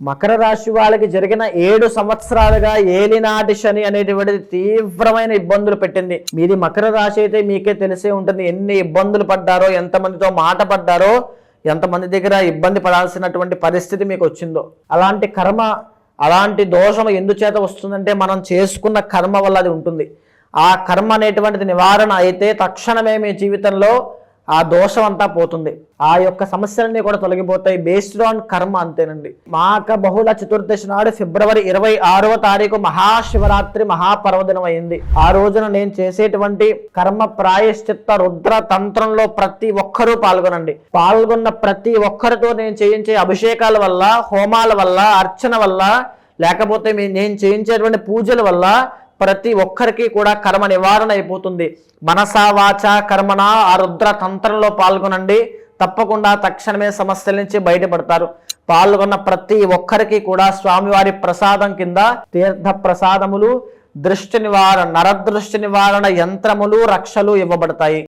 మకర రాశి వాళ్ళకి జరిగిన 7 సంవత్సరాలుగా ఏలినాటి శని అనేటువంటిది తీవ్రమైన ఇబ్బందులు పెట్టింది. మీది మకర రాశి అయితే మీకే తెలిసే ఉంటుంది ఎన్ని ఇబ్బందులు పడ్డారో, ఎంతమందితో మాట పడ్డారో, ఎంతమంది దగ్గర ఇబ్బంది పడాల్సినటువంటి పరిస్థితి మీకు వచ్చిందో. అలాంటి కర్మ, అలాంటి దోషం ఎందుచేత వస్తుందంటే మనం చేసుకున్న కర్మ వల్ల అది ఉంటుంది. ఆ కర్మ అనేటువంటిది నివారణ అయితే తక్షణమే మీ జీవితంలో ఆ దోషం అంతా పోతుంది. ఆ యొక్క సమస్యలన్నీ కూడా తొలగిపోతాయి. బేస్డ్ ఆన్ కర్మ అంతేనండి. మాఘ బహుళ చతుర్దశి నాడు ఫిబ్రవరి 26వ తారీఖు మహాశివరాత్రి మహాపర్వదినం అయింది. ఆ రోజున నేను చేసేటువంటి కర్మ ప్రాయశ్చిత్త రుద్ర తంత్రంలో ప్రతి ఒక్కరూ పాల్గొనండి. పాల్గొన్న ప్రతి ఒక్కరితో నేను చేయించే అభిషేకాల వల్ల, హోమాల వల్ల, అర్చన వల్ల, లేకపోతే నేను చేయించేటువంటి పూజల వల్ల ప్రతి ఒక్కరికి కూడా కర్మ నివారణ అయిపోతుంది. మనసా వాచ కర్మణ ఆ రుద్ర తంత్రంలో పాల్గొనండి. తప్పకుండా తక్షణమే సమస్యల నుంచి బయటపడతారు. పాల్గొన్న ప్రతి ఒక్కరికి కూడా స్వామివారి ప్రసాదం కింద తీర్థ ప్రసాదములు, దృష్టి నివారణ, నరదృష్టి నివారణ యంత్రములు, రక్షలు ఇవ్వబడతాయి.